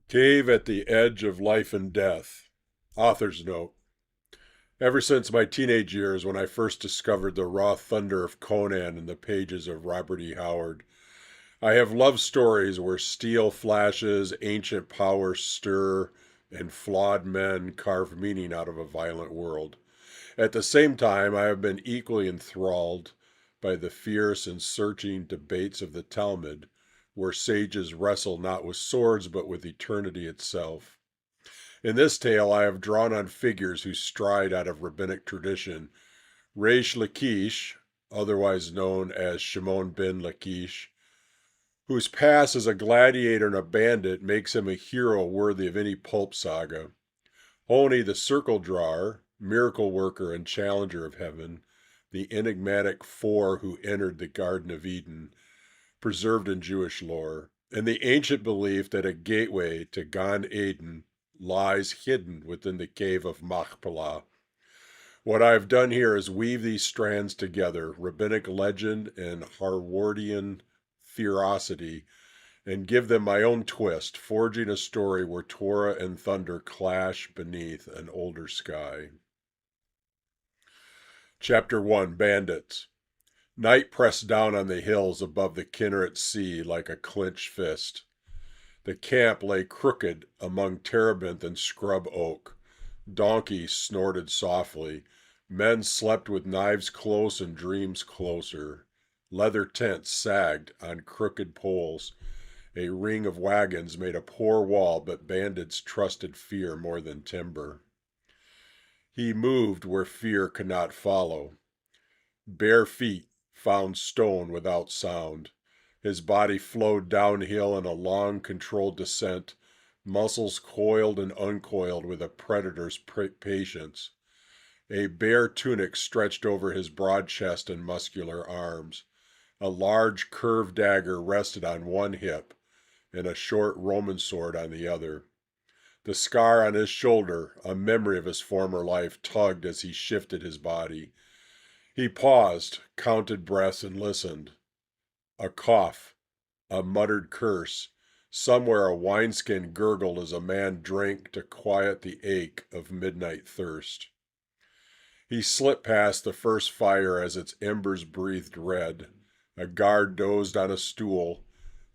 Cave at the Edge of Life and Death. Author's note. Ever since my teenage years, when I first discovered the raw thunder of Conan in the pages of Robert E. Howard, I have loved stories where steel flashes, ancient powers stir, and flawed men carve meaning out of a violent world. At the same time, I have been equally enthralled by the fierce and searching debates of the Talmud, where sages wrestle not with swords but with eternity itself. In this tale, I have drawn on figures who stride out of rabbinic tradition. Reish Lakish, otherwise known as Shimon ben Lakish, whose past as a gladiator and a bandit makes him a hero worthy of any pulp saga. Honi the circle drawer, miracle worker and challenger of heaven, the enigmatic four who entered the Garden of Eden, preserved in Jewish lore, and the ancient belief that a gateway to Gan Eden lies hidden within the cave of Machpelah. What I have done here is weave these strands together, rabbinic legend and Harwardian theorosity, and give them my own twist, forging a story where Torah and thunder clash beneath an older sky. Chapter 1, Bandits. Night pressed down on the hills above the Kinneret Sea like a clenched fist. The camp lay crooked among terebinth and scrub oak. Donkeys snorted softly. Men slept with knives close and dreams closer. Leather tents sagged on crooked poles. A ring of wagons made a poor wall, but bandits trusted fear more than timber. He moved where fear could not follow. Bare feet found stone without sound. His body flowed downhill in a long, controlled descent, muscles coiled and uncoiled with a predator's patience. A bare tunic stretched over his broad chest and muscular arms. A large, curved dagger rested on one hip, and a short Roman sword on the other. The scar on his shoulder, a memory of his former life, tugged as he shifted his body. He paused, counted breaths, and listened. A cough, a muttered curse. Somewhere a wineskin gurgled as a man drank to quiet the ache of midnight thirst. He slipped past the first fire as its embers breathed red. A guard dozed on a stool,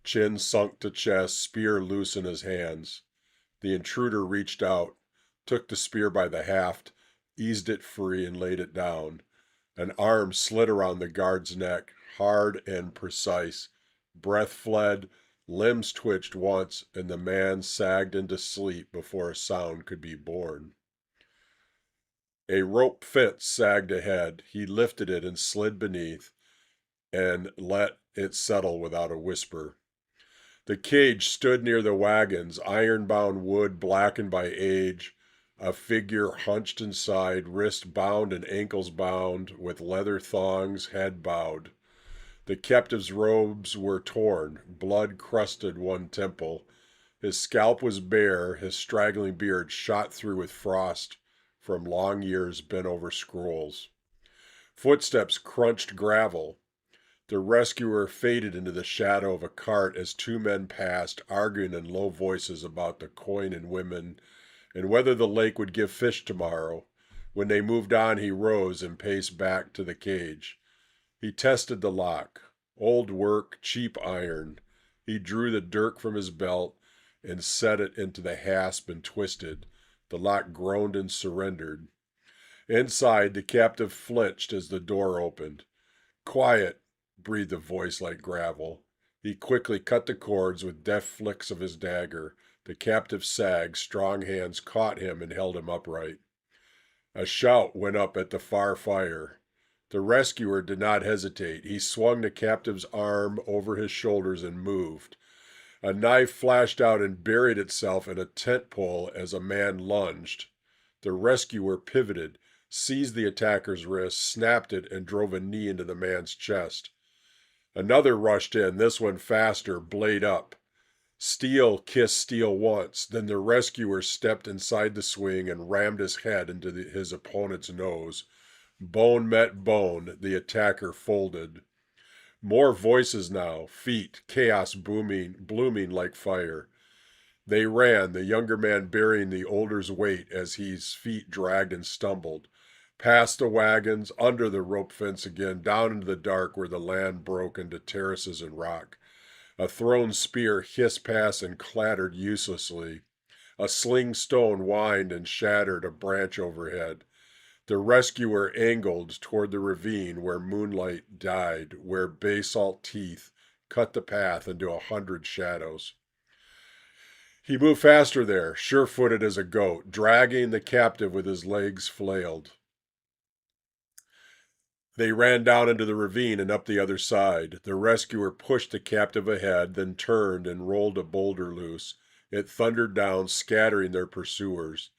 chin sunk to chest, spear loose in his hands. The intruder reached out, took the spear by the haft, eased it free, and laid it down. An arm slid around the guard's neck, hard and precise. Breath fled, limbs twitched once, and the man sagged into sleep before a sound could be born. A rope fence sagged ahead. He lifted it and slid beneath, and let it settle without a whisper. The cage stood near the wagons, iron-bound wood blackened by age, a figure hunched inside, wrist bound and ankles bound, with leather thongs, head bowed. The captive's robes were torn, blood crusted one temple. His scalp was bare, his straggling beard shot through with frost from long years bent over scrolls. Footsteps crunched gravel. The rescuer faded into the shadow of a cart as two men passed, arguing in low voices about the coin and women, and whether the lake would give fish tomorrow. When they moved on, he rose and paced back to the cage. He tested the lock. Old work, cheap iron. He drew the dirk from his belt and set it into the hasp and twisted. The lock groaned and surrendered. Inside, the captive flinched as the door opened. "Quiet," breathed a voice like gravel. He quickly cut the cords with deft flicks of his dagger. The captive sagged, strong hands caught him and held him upright. A shout went up at the far fire. The rescuer did not hesitate. He swung the captive's arm over his shoulders and moved. A knife flashed out and buried itself in a tent pole as a man lunged. The rescuer pivoted, seized the attacker's wrist, snapped it, and drove a knee into the man's chest. Another rushed in, this one faster, blade up. Steel kissed steel once, then the rescuer stepped inside the swing and rammed his head into his opponent's nose. Bone met bone, the attacker folded. More voices now, feet, chaos blooming like fire. They ran, the younger man bearing the older's weight as his feet dragged and stumbled, past the wagons, under the rope fence again, down into the dark where the land broke into terraces and rock. A thrown spear hissed past and clattered uselessly. A sling stone whined and shattered a branch overhead. The rescuer angled toward the ravine where moonlight died, where basalt teeth cut the path into 100 shadows. He moved faster there, sure-footed as a goat, dragging the captive with his legs flailed. They ran down into the ravine and up the other side. The rescuer pushed the captive ahead, then turned and rolled a boulder loose. It thundered down, scattering their pursuers.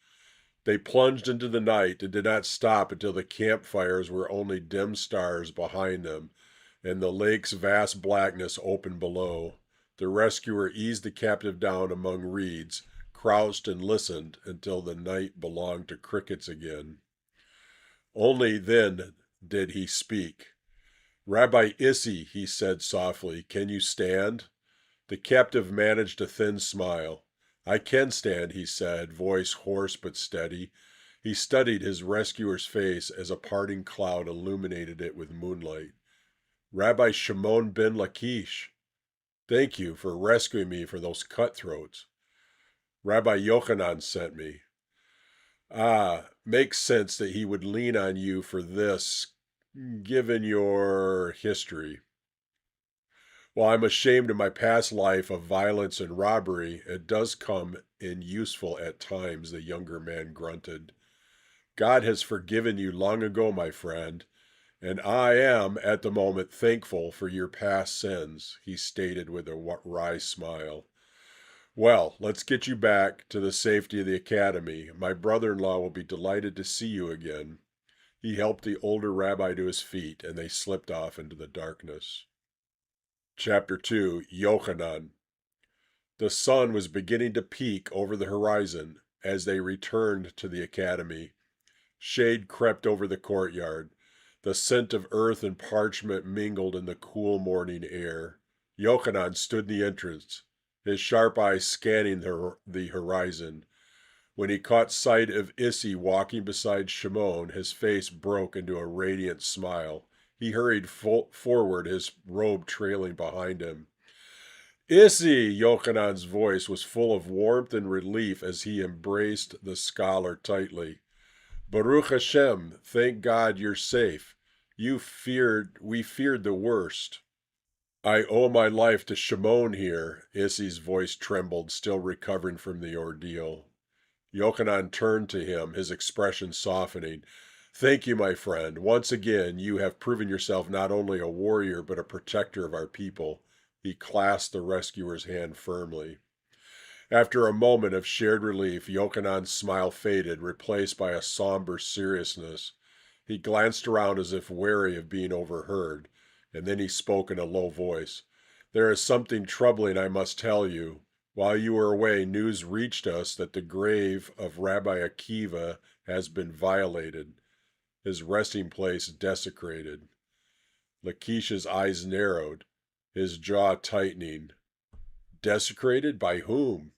They plunged into the night and did not stop until the campfires were only dim stars behind them, and the lake's vast blackness opened below. The rescuer eased the captive down among reeds, crouched and listened until the night belonged to crickets again. Only then did he speak. "Rabbi Issi," he said softly, "can you stand?" The captive managed a thin smile. "I can stand," he said, voice hoarse but steady. He studied his rescuer's face as a parting cloud illuminated it with moonlight. "Rabbi Shimon ben Lakish. Thank you for rescuing me from those cutthroats. Rabbi Yochanan sent me." "Ah, makes sense that he would lean on you for this, given your history." "While I'm ashamed of my past life of violence and robbery, it does come in useful at times," the younger man grunted. "God has forgiven you long ago, my friend, and I am, at the moment, thankful for your past sins," he stated with a wry smile. "Well, let's get you back to the safety of the academy. My brother-in-law will be delighted to see you again." He helped the older rabbi to his feet, and they slipped off into the darkness. Chapter 2, Yochanan. The sun was beginning to peak over the horizon as they returned to the academy. Shade crept over the courtyard. The scent of earth and parchment mingled in the cool morning air. Yochanan stood in the entrance, his sharp eyes scanning the horizon. When he caught sight of Issi walking beside Shimon, his face broke into a radiant smile. He hurried forward, his robe trailing behind him. "Issi!" Yochanan's voice was full of warmth and relief as he embraced the scholar tightly. "Baruch Hashem, thank God you're safe. We feared the worst." "I owe my life to Shimon here." Issi's voice trembled, still recovering from the ordeal. Yochanan turned to him, his expression softening. "Thank you, my friend. Once again, you have proven yourself not only a warrior, but a protector of our people." He clasped the rescuer's hand firmly. After a moment of shared relief, Yochanan's smile faded, replaced by a somber seriousness. He glanced around as if wary of being overheard, and then he spoke in a low voice. "There is something troubling I must tell you. While you were away, news reached us that the grave of Rabbi Akiva has been violated, his resting place desecrated." Lakish's eyes narrowed, his jaw tightening. "Desecrated? By whom?"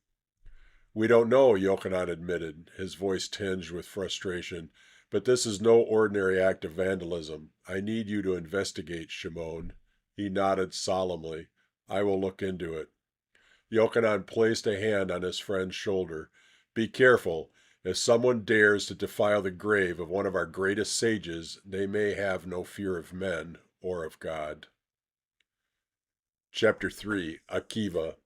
"We don't know," Yochanan admitted, his voice tinged with frustration. "But this is no ordinary act of vandalism. I need you to investigate, Shimon." He nodded solemnly. "I will look into it." Yochanan placed a hand on his friend's shoulder. "Be careful. If someone dares to defile the grave of one of our greatest sages, they may have no fear of men or of God." Chapter 3, Akiva.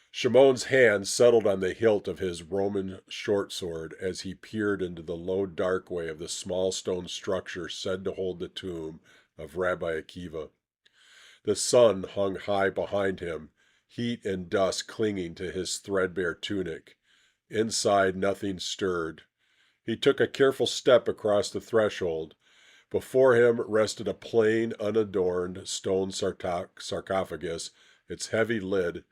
Shimon's hand settled on the hilt of his Roman short sword as he peered into the low dark way of the small stone structure said to hold the tomb of Rabbi Akiva. The sun hung high behind him, heat and dust clinging to his threadbare tunic. Inside, nothing stirred. He took a careful step across the threshold. Before him rested a plain, unadorned stone sarcophagus, its heavy lid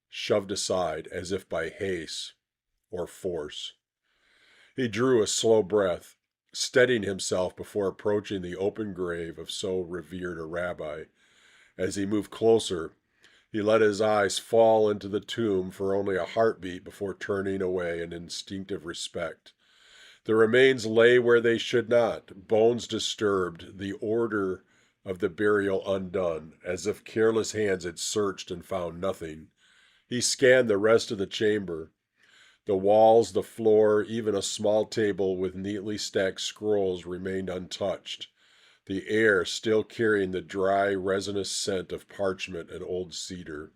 shoved aside as if by haste or force. He drew a slow breath, steadying himself before approaching the open grave of so revered a rabbi. As he moved closer, He let his eyes fall into the tomb for only a heartbeat before turning away in instinctive respect. The remains lay where they should not, bones disturbed, the order of the burial undone, as if careless hands had searched and found nothing. He scanned the rest of the chamber. The walls, the floor, even a small table with neatly stacked scrolls remained untouched, the air still carrying the dry, resinous scent of parchment and old cedar.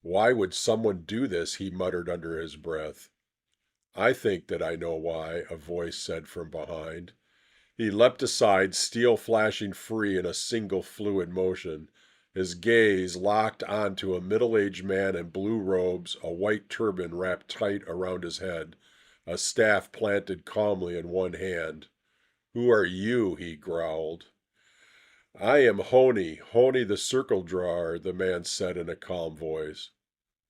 Why would someone do this? He muttered under his breath. I think that I know why, a voice said from behind. He leapt aside, steel flashing free in a single fluid motion, his gaze locked onto a middle-aged man in blue robes, a white turban wrapped tight around his head, a staff planted calmly in one hand. Who are you? He growled. I am Honi the circle drawer, the man said in a calm voice.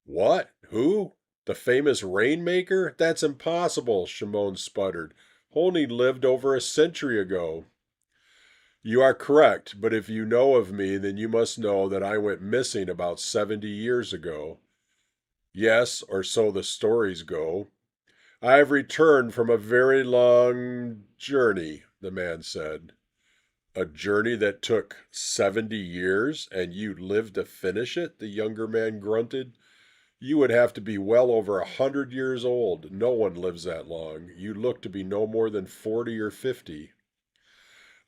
What? Who? The famous rainmaker? That's impossible, Shimon sputtered. Honi lived over a century ago. You are correct, but if you know of me, then you must know that I went missing about 70 years ago. Yes, or so the stories go. I have returned from a very long journey, the man said. A journey that took 70 years, and you lived to finish it? The younger man grunted. You would have to be well over 100 years old. No one lives that long. You look to be no more than 40 or 50.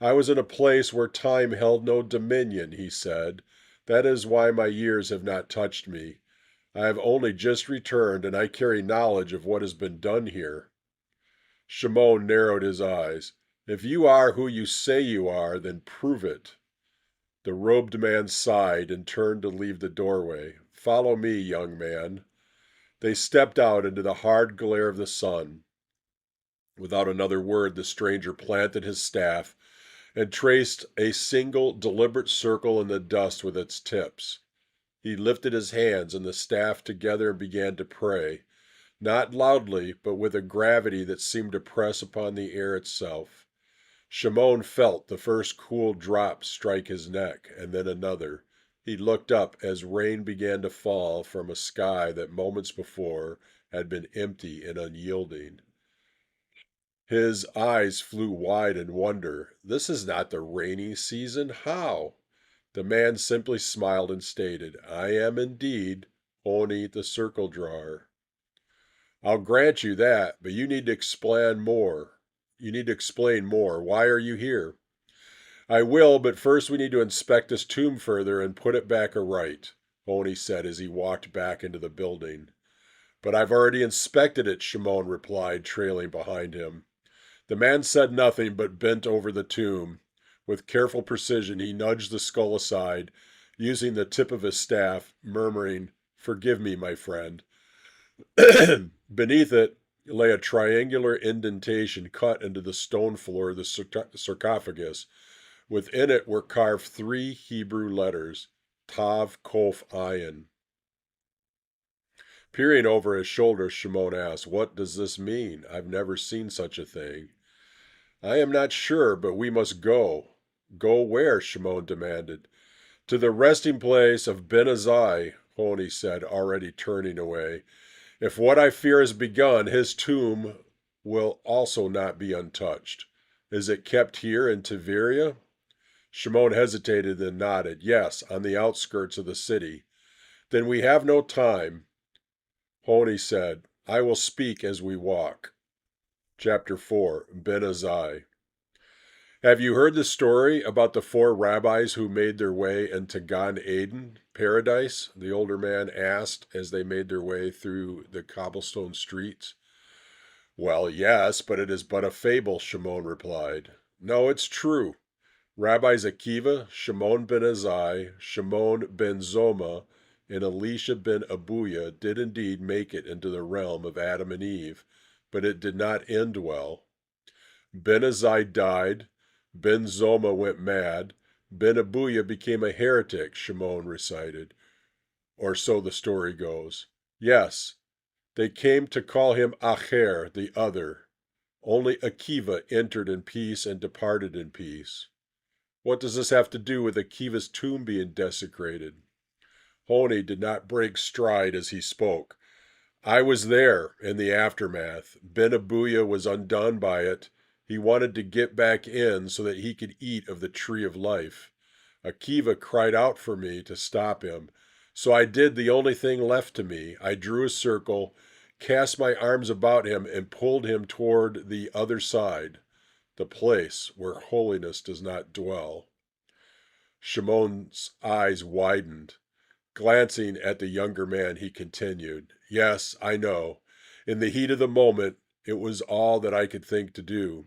I was in a place where time held no dominion, he said. That is why my years have not touched me. I have only just returned, and I carry knowledge of what has been done here. Shimon narrowed his eyes. If you are who you say you are, then prove it. The robed man sighed and turned to leave the doorway. Follow me, young man. They stepped out into the hard glare of the sun. Without another word, the stranger planted his staff and traced a single deliberate circle in the dust with its tips. He lifted his hands and the staff together and began to pray, not loudly, but with a gravity that seemed to press upon the air itself. Shimon felt the first cool drop strike his neck, and then another. He looked up as rain began to fall from a sky that moments before had been empty and unyielding. His eyes flew wide in wonder. This is not the rainy season. How? The man simply smiled and stated, I am indeed Honi the circle drawer. I'll grant you that, but you need to explain more. Why are you here? I will, but first we need to inspect this tomb further and put it back aright, Honi said as he walked back into the building. But I've already inspected it, Shimon replied, trailing behind him. The man said nothing but bent over the tomb. With careful precision, he nudged the skull aside, using the tip of his staff, murmuring, Forgive me, my friend. Beneath it lay a triangular indentation cut into the stone floor of the sarcophagus. Within it were carved 3 Hebrew letters, Tav, Kof, Ayin. Peering over his shoulder, Shimon asked, What does this mean? I've never seen such a thing. I am not sure, but we must go. Go where? Shimon demanded. To the resting place of Ben Azai, Honi said, already turning away. If what I fear has begun, his tomb will also not be untouched. Is it kept here in Tiberia? Shimon hesitated, then nodded. Yes, on the outskirts of the city. Then we have no time. Honi said, I will speak as we walk. Chapter 4, Ben Azai. Have you heard the story about the 4 rabbis who made their way into Gan Eden, paradise? The older man asked as they made their way through the cobblestone streets. Well, yes, but it is but a fable, Shimon replied. No, it's true. Rabbis Akiva, Shimon ben Azai, Shimon ben Zoma, and Elisha ben Abuya did indeed make it into the realm of Adam and Eve, but it did not end well. Ben Azai died, Ben Zoma went mad, Ben Abuya became a heretic, Shimon recited. Or so the story goes. Yes, they came to call him Acher, the other. Only Akiva entered in peace and departed in peace. What does this have to do with Akiva's tomb being desecrated? Honi did not break stride as he spoke. I was there in the aftermath. Ben Abuya was undone by it. He wanted to get back in so that he could eat of the tree of life. Akiva cried out for me to stop him. So I did the only thing left to me. I drew a circle, cast my arms about him, and pulled him toward the other side, the place where holiness does not dwell. Shimon's eyes widened. Glancing at the younger man, he continued, Yes, I know. In the heat of the moment, it was all that I could think to do.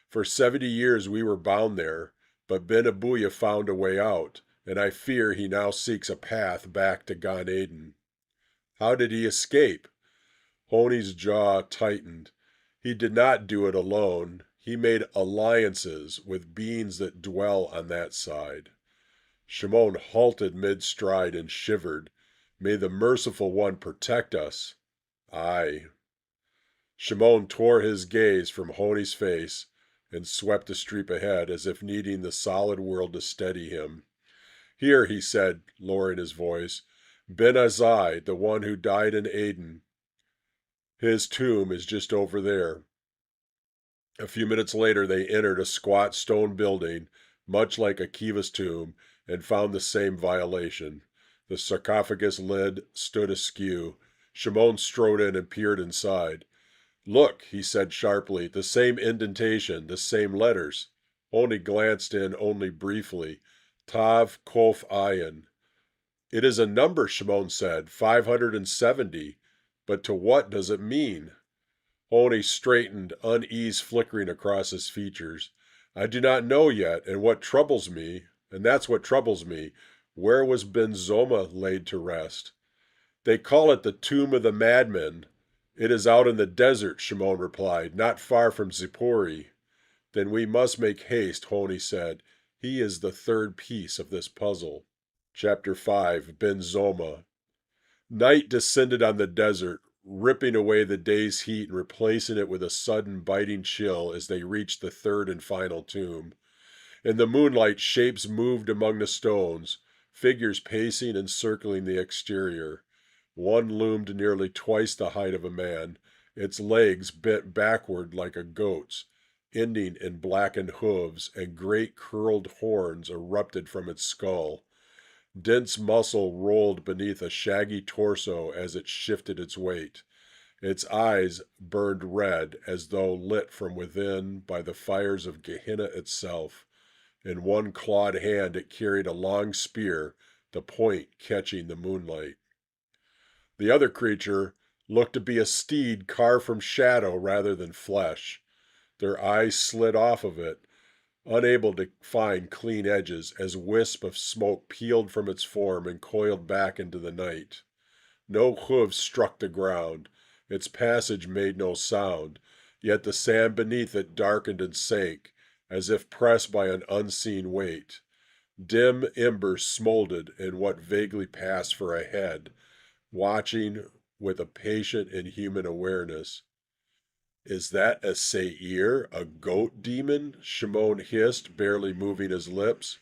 For 70 years we were bound there, but Ben Abuya found a way out, and I fear he now seeks a path back to Gan Eden. How did he escape? Honi's jaw tightened. He did not do it alone. He made alliances with beings that dwell on that side. Shimon halted mid-stride and shivered. May the merciful one protect us. Aye. Shimon tore his gaze from Honi's face and swept the street ahead as if needing the solid world to steady him. Here, he said, lowering his voice, Ben Azai, the one who died in Aden. His tomb is just over there. A few minutes later, they entered a squat stone building, much like Akiva's tomb, and found the same violation. The sarcophagus lid stood askew. Shimon strode in and peered inside. Look, he said sharply, the same indentation, the same letters. Oni glanced in only briefly. Tav Kof Ayin. It is a number, Shimon said, 570. But to what does it mean? Oni straightened, unease flickering across his features. I do not know yet, and that's what troubles me, where was Ben Zoma laid to rest? They call it the tomb of the madmen. It is out in the desert, Shimon replied, not far from Zippori. Then we must make haste, Honi said. He is the third piece of this puzzle. Chapter 5, Ben Zoma. Night descended on the desert, ripping away the day's heat and replacing it with a sudden biting chill as they reached the third and final tomb. In the moonlight, shapes moved among the stones, figures pacing and circling the exterior. One loomed nearly twice the height of a man, its legs bent backward like a goat's, ending in blackened hooves, and great curled horns erupted from its skull. Dense muscle rolled beneath a shaggy torso as it shifted its weight. Its eyes burned red as though lit from within by the fires of Gehenna itself. In one clawed hand it carried a long spear, the point catching the moonlight. The other creature looked to be a steed carved from shadow rather than flesh. Their eyes slid off of it, unable to find clean edges, as wisps of smoke peeled from its form and coiled back into the night. No hooves struck the ground. Its passage made no sound, yet the sand beneath it darkened and sank, as if pressed by an unseen weight. Dim embers smoldered in what vaguely passed for a head, watching with a patient and human awareness. Is that a Seir, a goat demon? Shimon hissed, barely moving his lips.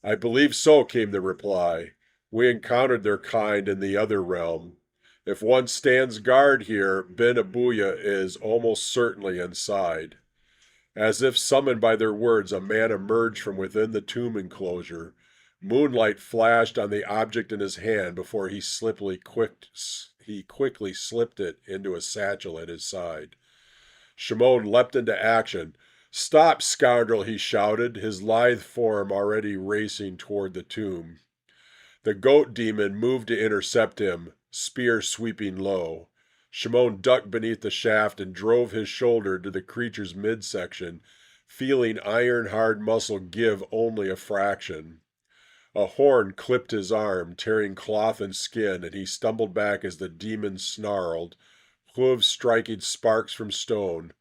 I believe so, came the reply. We encountered their kind in the other realm. If one stands guard here, Ben Abuya is almost certainly inside. As if summoned by their words, a man emerged from within the tomb enclosure. Moonlight flashed on the object in his hand before he quickly slipped it into a satchel at his side. Shimon leapt into action. Stop, scoundrel, he shouted, his lithe form already racing toward the tomb. The goat demon moved to intercept him, spear sweeping low. Shimon ducked beneath the shaft and drove his shoulder to the creature's midsection, feeling iron-hard muscle give only a fraction. A horn clipped his arm, tearing cloth and skin, and he stumbled back as the demon snarled, hooves striking sparks from stone.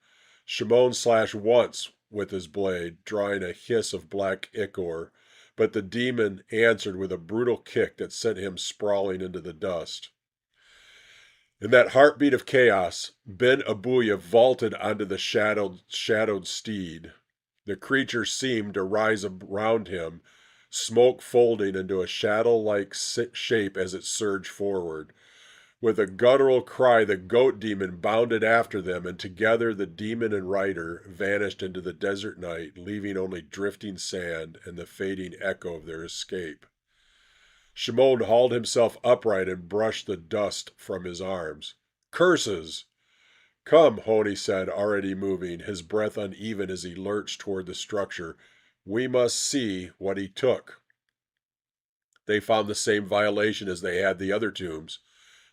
Shimon slashed once with his blade, drawing a hiss of black ichor, but the demon answered with a brutal kick that sent him sprawling into the dust. In that heartbeat of chaos, Ben Abuya vaulted onto the shadowed steed. The creature seemed to rise around him, smoke folding into a shadow-like shape as it surged forward. With a guttural cry, the goat demon bounded after them, and together the demon and rider vanished into the desert night, leaving only drifting sand and the fading echo of their escape. Shimon hauled himself upright and brushed the dust from his arms. Curses! Come, Honi said, already moving, his breath uneven as he lurched toward the structure. We must see what he took. They found the same violation as they had the other tombs.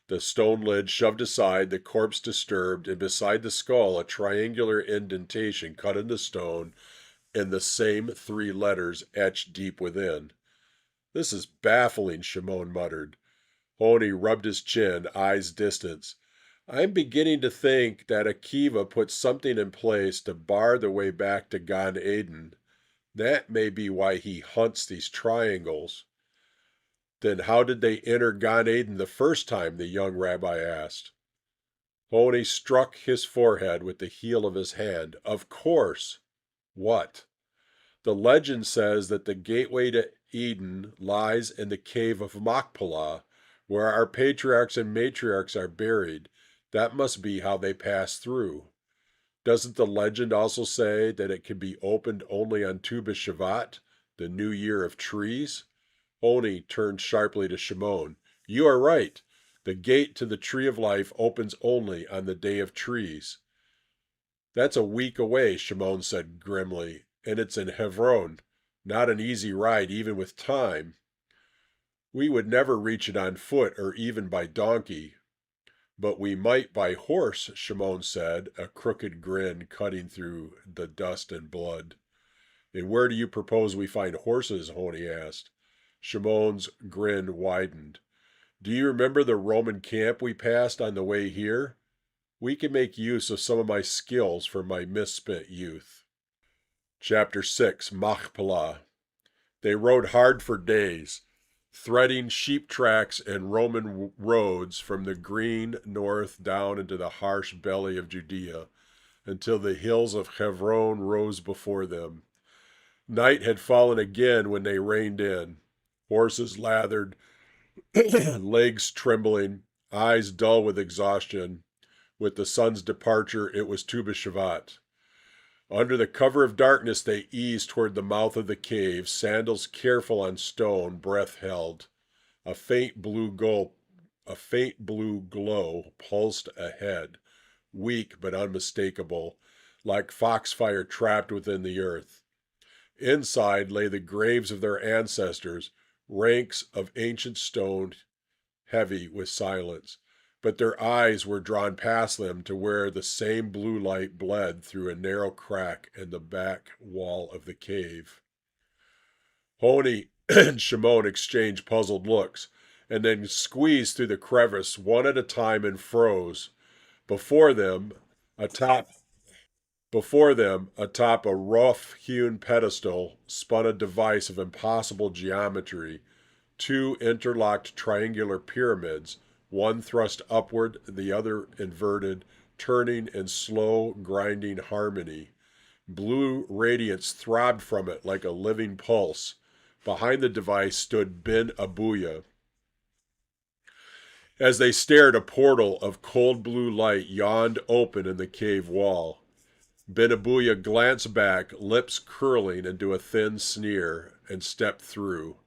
The stone lid shoved aside, the corpse disturbed, and beside the skull a triangular indentation cut in the stone and the same 3 letters etched deep within. This is baffling, Shimon muttered. Honi rubbed his chin, eyes distant. I'm beginning to think that Akiva put something in place to bar the way back to Gan Eden. That may be why he hunts these triangles. Then how did they enter Gan Eden the first time? The young rabbi asked. Honi struck his forehead with the heel of his hand. Of course. What? The legend says that the gateway to Eden lies in the cave of Machpelah, where our patriarchs and matriarchs are buried. That must be how they pass through. Doesn't the legend also say that it can be opened only on Tu BeShevat, the new year of trees? Honi turned sharply to Shimon. You are right. The gate to the tree of life opens only on the day of trees. That's a week away, Shimon said grimly, and it's in Hebron. Not an easy ride even with time. We would never reach it on foot or even by donkey. But we might by horse, Shimon said, a crooked grin cutting through the dust and blood. And where do you propose we find horses? Honi asked. Shimon's grin widened. Do you remember the Roman camp we passed on the way here? We can make use of some of my skills from my misspent youth. Chapter 6, Machpelah. They rode hard for days, threading sheep tracks and Roman roads from the green north down into the harsh belly of Judea, until the hills of Hebron rose before them. Night had fallen again when they reined in. Horses lathered, legs trembling, eyes dull with exhaustion. With the sun's departure, it was Tu BeShevat. Under the cover of darkness, they eased toward the mouth of the cave, sandals careful on stone, breath held. A faint blue glow pulsed ahead, weak but unmistakable, like foxfire trapped within the earth. Inside lay the graves of their ancestors, ranks of ancient stone, heavy with silence. But their eyes were drawn past them to where the same blue light bled through a narrow crack in the back wall of the cave. Honi and Shimon exchanged puzzled looks, and then squeezed through the crevice one at a time and froze. Before them, atop a rough-hewn pedestal, spun a device of impossible geometry, 2 interlocked triangular pyramids, one thrust upward, the other inverted, turning in slow, grinding harmony. Blue radiance throbbed from it like a living pulse. Behind the device stood Ben Abuya. As they stared, a portal of cold blue light yawned open in the cave wall. Ben Abuya glanced back, lips curling into a thin sneer, and stepped through.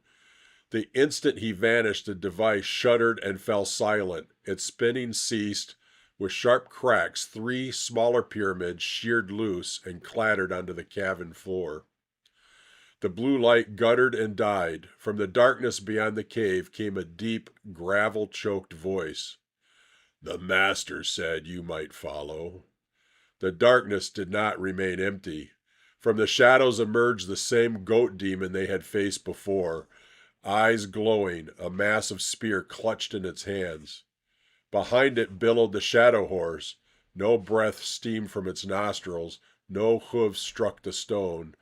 The instant he vanished, the device shuddered and fell silent. Its spinning ceased. With sharp cracks, 3 smaller pyramids sheared loose and clattered onto the cavern floor. The blue light guttered and died. From the darkness beyond the cave came a deep, gravel-choked voice. The Master said you might follow. The darkness did not remain empty. From the shadows emerged the same goat demon they had faced before, eyes glowing, a massive spear clutched in its hands. Behind it billowed the shadow horse. No breath steamed from its nostrils, no hooves struck the stone.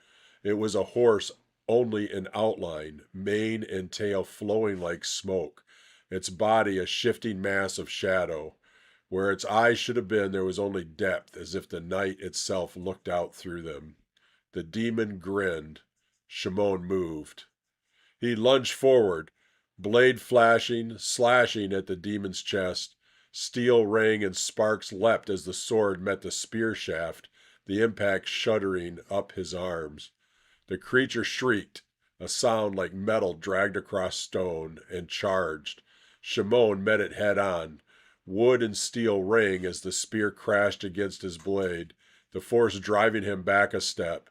It was a horse only in outline, mane and tail flowing like smoke, its body a shifting mass of shadow. Where its eyes should have been, there was only depth, as if the night itself looked out through them. The demon grinned. Shimon moved. He lunged forward, blade flashing, slashing at the demon's chest. Steel rang and sparks leapt as the sword met the spear shaft, the impact shuddering up his arms. The creature shrieked, a sound like metal dragged across stone, and charged. Shimon met it head on. Wood and steel rang as the spear crashed against his blade, the force driving him back a step.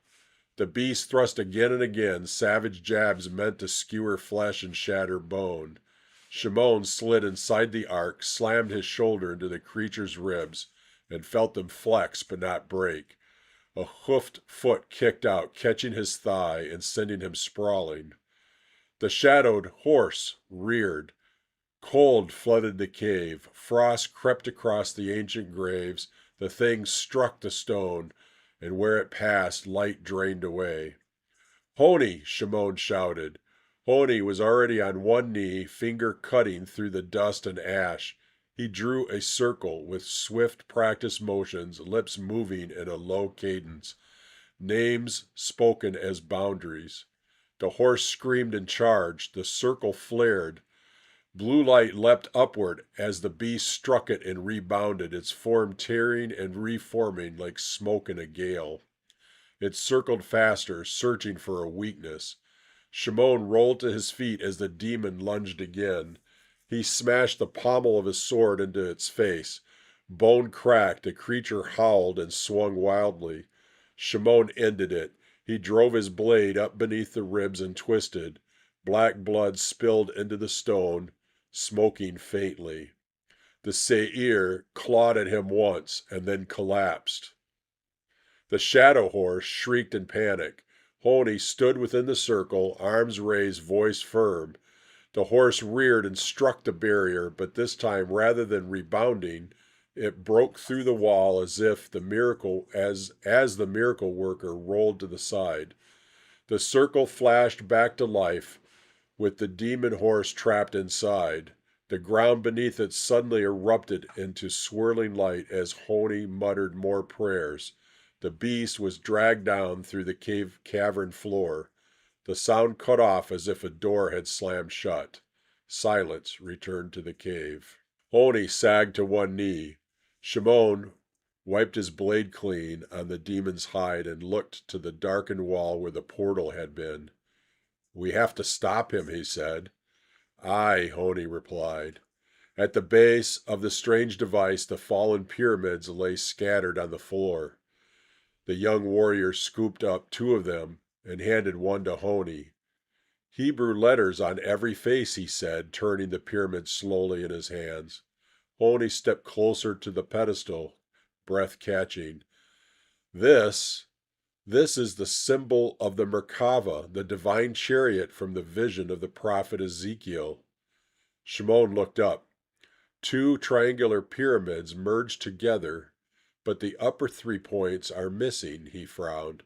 The beast thrust again and again, savage jabs meant to skewer flesh and shatter bone. Shimon slid inside the arc, slammed his shoulder into the creature's ribs, and felt them flex but not break. A hoofed foot kicked out, catching his thigh and sending him sprawling. The shadowed horse reared. Cold flooded the cave. Frost crept across the ancient graves. The thing struck the stone, and where it passed, light drained away. "Honi!" Shimon shouted. Honi was already on one knee, finger cutting through the dust and ash. He drew a circle with swift, practiced motions, lips moving in a low cadence, names spoken as boundaries. The horse screamed and charged. The circle flared. Blue light leapt upward as the beast struck it and rebounded, its form tearing and reforming like smoke in a gale. It circled faster, searching for a weakness. Shimon rolled to his feet as the demon lunged again. He smashed the pommel of his sword into its face. Bone cracked, the creature howled and swung wildly. Shimon ended it. He drove his blade up beneath the ribs and twisted. Black blood spilled into the stone, smoking faintly. The seir clawed at him once and then collapsed. The shadow horse shrieked in panic. Honi stood within the circle, arms raised, voice firm. The horse reared and struck the barrier, but this time, rather than rebounding, it broke through the wall as if the miracle as the miracle worker rolled to the side. The circle flashed back to life, with the demon horse trapped inside. The ground beneath it suddenly erupted into swirling light as Honi muttered more prayers. The beast was dragged down through the cavern floor. The sound cut off as if a door had slammed shut. Silence returned to the cave. Honi sagged to one knee. Shimon wiped his blade clean on the demon's hide and looked to the darkened wall where the portal had been. "We have to stop him," he said. "Aye," Honi replied. At the base of the strange device, the fallen pyramids lay scattered on the floor. The young warrior scooped up two of them and handed one to Honi. "Hebrew letters on every face," he said, turning the pyramid slowly in his hands. Honi stepped closer to the pedestal, breath catching. This is the symbol of the Merkava, the divine chariot from the vision of the prophet Ezekiel." Shimon looked up. Two triangular pyramids merged together, but the upper 3 points are missing, he frowned.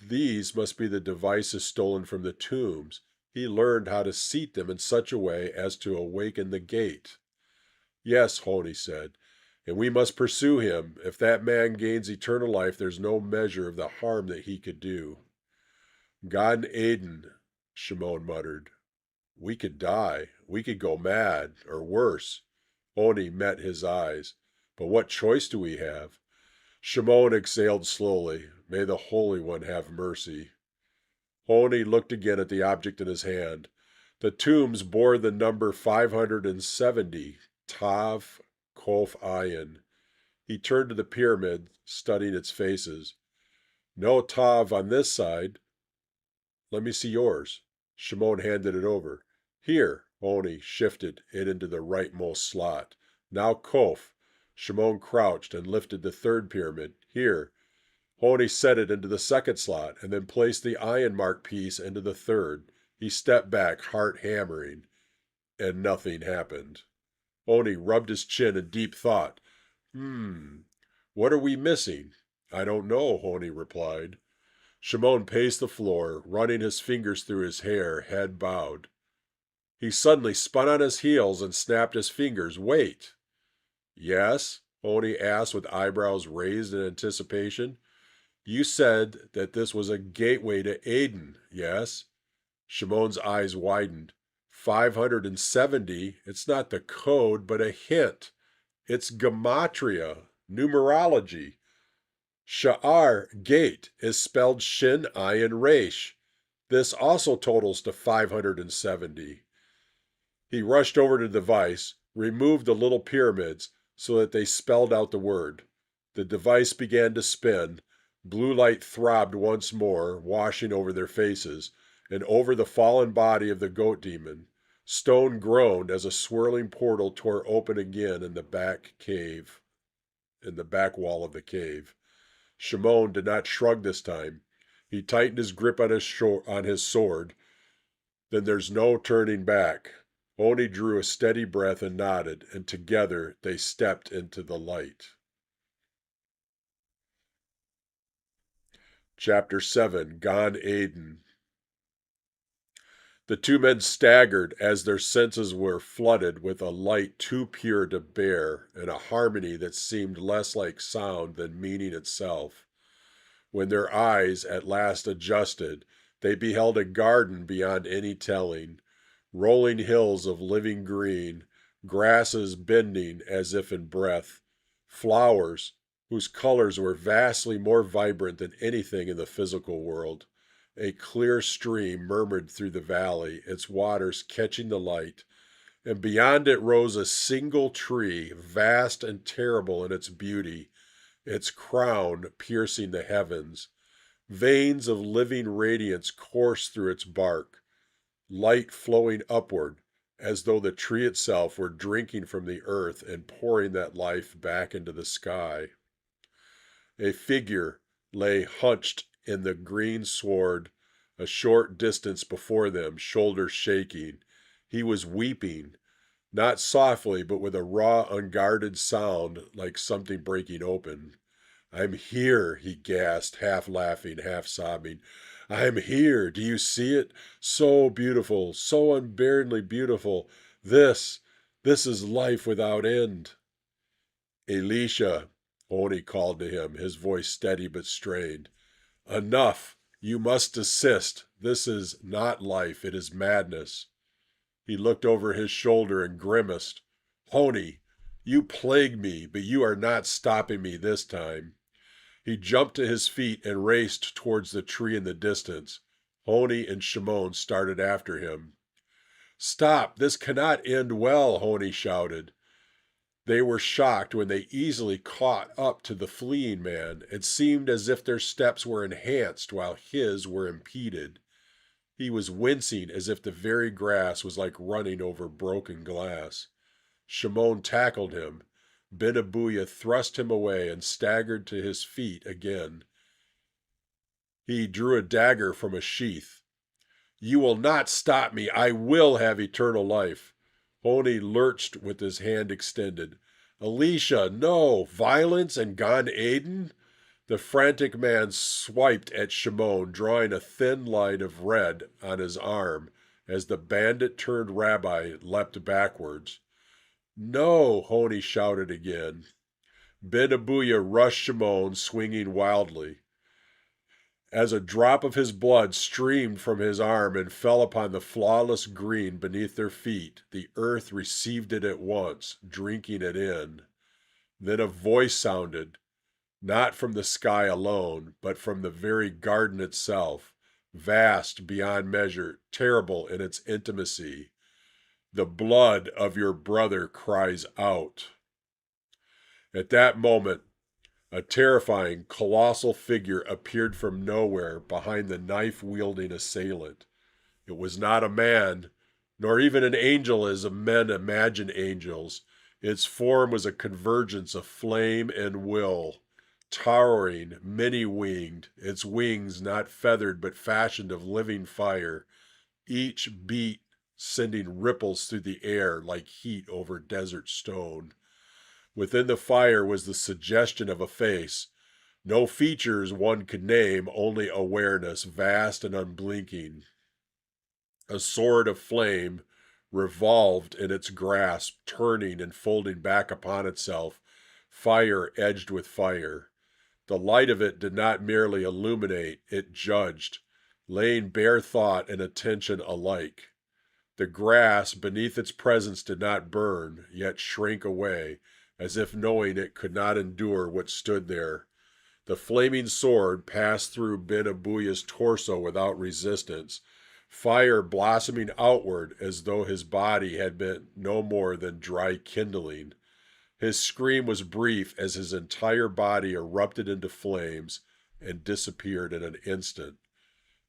These must be the devices stolen from the tombs. He learned how to seat them in such a way as to awaken the gate. "Yes," Honi said, "and we must pursue him. If that man gains eternal life, there's no measure of the harm that he could do." "Gan Eden," Shimon muttered. "We could die. We could go mad, or worse." Honi met his eyes. "But what choice do we have?" Shimon exhaled slowly. "May the Holy One have mercy." Honi looked again at the object in his hand. The tombs bore the number 570, Tav Kof Ayin. He turned to the pyramid, studying its faces. "No Tav on this side." "Let me see yours." Shimon handed it over. "Here." Honi shifted it into the rightmost slot. "Now Kof." Shimon crouched and lifted the third pyramid. "Here." Honi set it into the second slot, and then placed the iron-marked piece into the third. He stepped back, heart hammering, and nothing happened. Honi rubbed his chin in deep thought. What are we missing?" "I don't know," Honi replied. Shimon paced the floor, running his fingers through his hair, head bowed. He suddenly spun on his heels and snapped his fingers. "Wait." "Yes?" Honi asked with eyebrows raised in anticipation. "You said that this was a gateway to Eden, yes?" Shimon's eyes widened. 570, it's not the code, but a hint. It's gematria, numerology. Sha'ar, gate, is spelled Shin, Ayin, Resh. This also totals to 570. He rushed over to the device, removed the little pyramids so that they spelled out the word. The device began to spin. Blue light throbbed once more, washing over their faces, and over the fallen body of the goat demon. Stone groaned as a swirling portal tore open again in the back wall of the cave. Shimon did not shrug this time. He tightened his grip on his sword. Then there's no turning back. Oni drew a steady breath and nodded, and together they stepped into the light. Chapter 7, Gan Eden. The two men staggered as their senses were flooded with a light too pure to bear and a harmony that seemed less like sound than meaning itself. When their eyes at last adjusted, they beheld a garden beyond any telling, rolling hills of living green, grasses bending as if in breath, flowers whose colors were vastly more vibrant than anything in the physical world. A clear stream murmured through the valley, its waters catching the light, and beyond it rose a single tree, vast and terrible in its beauty, its crown piercing the heavens. Veins of living radiance coursed through its bark, light flowing upward, as though the tree itself were drinking from the earth and pouring that life back into the sky. A figure lay hunched in the green sward a short distance before them, shoulders shaking. He was weeping, not softly, but with a raw, unguarded sound like something breaking open. "I'm here," he gasped, half laughing, half sobbing. "I'm here. Do you see it? So beautiful, so unbearably beautiful. This is life without end." "Elisha," Oni called to him, his voice steady but strained. "Enough. You must desist. This is not life. It is madness." He looked over his shoulder and grimaced. "Honi, you plague me, but you are not stopping me this time." He jumped to his feet and raced towards the tree in the distance. Honi and Shimon started after him. "Stop! This cannot end well," Honi shouted. They were shocked when they easily caught up to the fleeing man. It seemed as if their steps were enhanced while his were impeded. He was wincing as if the very grass was like running over broken glass. Shimon tackled him. Ben Abuya thrust him away and staggered to his feet again. He drew a dagger from a sheath. "You will not stop me. I will have eternal life." Honi lurched with his hand extended. "Elisha, no! Violence and Gan Eden?" The frantic man swiped at Shimon, drawing a thin line of red on his arm as the bandit-turned rabbi leapt backwards. "No!" Honi shouted again. Ben Abuya rushed Shimon, swinging wildly. As a drop of his blood streamed from his arm and fell upon the flawless green beneath their feet, the earth received it at once, drinking it in. Then a voice sounded, not from the sky alone, but from the very garden itself, vast beyond measure, terrible in its intimacy. "The blood of your brother cries out." At that moment, a terrifying, colossal figure appeared from nowhere behind the knife-wielding assailant. It was not a man, nor even an angel as men imagine angels. Its form was a convergence of flame and will, towering, many-winged, its wings not feathered but fashioned of living fire, each beat sending ripples through the air like heat over desert stone. Within the fire was the suggestion of a face. No features one could name, only awareness, vast and unblinking. A sword of flame revolved in its grasp, turning and folding back upon itself, fire edged with fire. The light of it did not merely illuminate, it judged. laying bare thought and attention alike. The grass beneath its presence did not burn, yet shrank away, as if knowing it could not endure what stood there. The flaming sword passed through Ben Abuya's torso without resistance, fire blossoming outward as though his body had been no more than dry kindling. His scream was brief as his entire body erupted into flames and disappeared in an instant.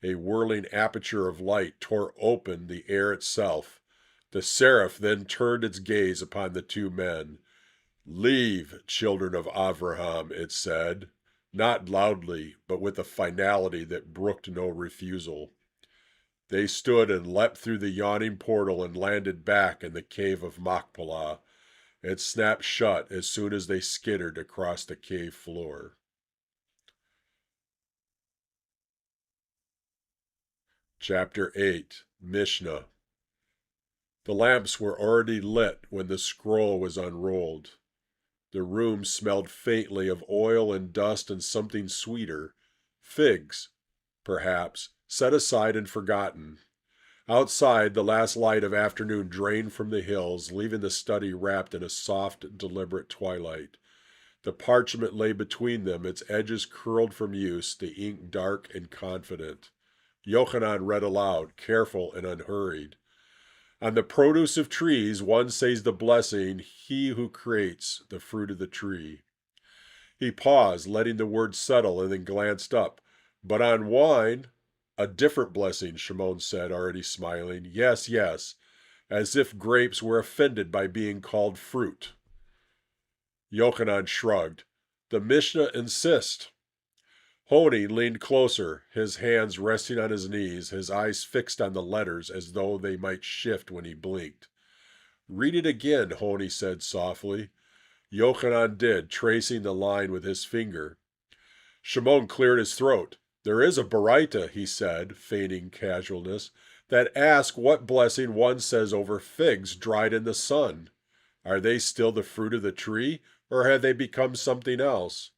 A whirling aperture of light tore open the air itself. The seraph then turned its gaze upon the two men. "Leave, children of Avraham," it said, not loudly, but with a finality that brooked no refusal. They stood and leapt through the yawning portal and landed back in the cave of Machpelah. It snapped shut as soon as they skittered across the cave floor. Chapter 8, Mishnah. The lamps were already lit when the scroll was unrolled. The room smelled faintly of oil and dust and something sweeter. Figs, perhaps, set aside and forgotten. Outside, the last light of afternoon drained from the hills, leaving the study wrapped in a soft, deliberate twilight. The parchment lay between them, its edges curled from use, the ink dark and confident. Yochanan read aloud, careful and unhurried. On the produce of trees, one says the blessing, he who creates the fruit of the tree. He paused, letting the words settle, and then glanced up. But on wine, a different blessing, Shimon said, already smiling. Yes, yes, as if grapes were offended by being called fruit. Yochanan shrugged. The Mishnah insists. Honi leaned closer, his hands resting on his knees, his eyes fixed on the letters as though they might shift when he blinked. "Read it again," Honi said softly. Yochanan did, tracing the line with his finger. Shimon cleared his throat. "There is a baraita," he said, feigning casualness, "that asks what blessing one says over figs dried in the sun. Are they still the fruit of the tree, or have they become something else?"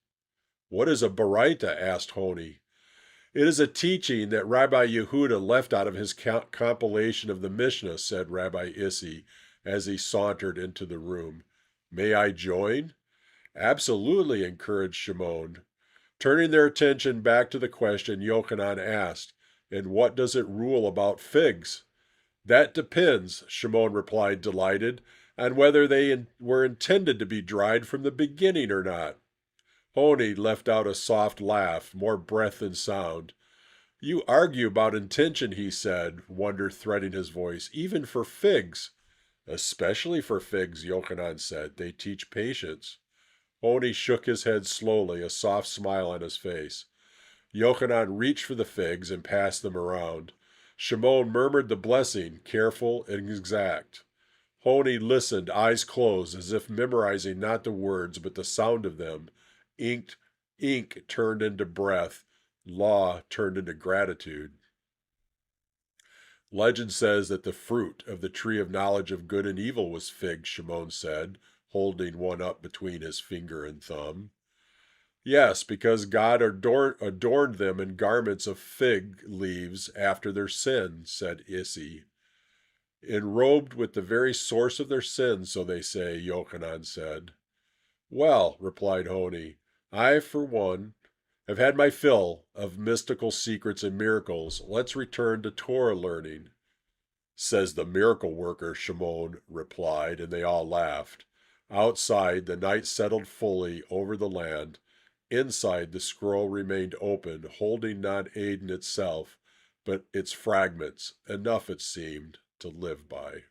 "What is a baraita?" asked Honi. "It is a teaching that Rabbi Yehuda left out of his compilation of the Mishnah," said Rabbi Issi as he sauntered into the room. "May I join?" "Absolutely," encouraged Shimon. Turning their attention back to the question, Yochanan asked, "And what does it rule about figs?" "That depends," Shimon replied, delighted, "on whether they were intended to be dried from the beginning or not." Honi left out a soft laugh, more breath than sound. "You argue about intention," he said, wonder threading his voice, "even for figs." "Especially for figs," Yochanan said. "They teach patience." Honi shook his head slowly, a soft smile on his face. Yochanan reached for the figs and passed them around. Shimon murmured the blessing, careful and exact. Honi listened, eyes closed, as if memorizing not the words but the sound of them. Ink turned into breath, law turned into gratitude. Legend says that the fruit of the tree of knowledge of good and evil was figs, Shimon said, holding one up between his finger and thumb. "Yes, because God adorned them in garments of fig leaves after their sin," said Issi. "Enrobed with the very source of their sin, so they say," Yochanan said. "Well," replied Honi, "I, for one, have had my fill of mystical secrets and miracles. Let's return to Torah learning." "Says the miracle worker," Shimon replied, and they all laughed. Outside, the night settled fully over the land. Inside, the scroll remained open, holding not Aden itself, but its fragments, enough, it seemed, to live by.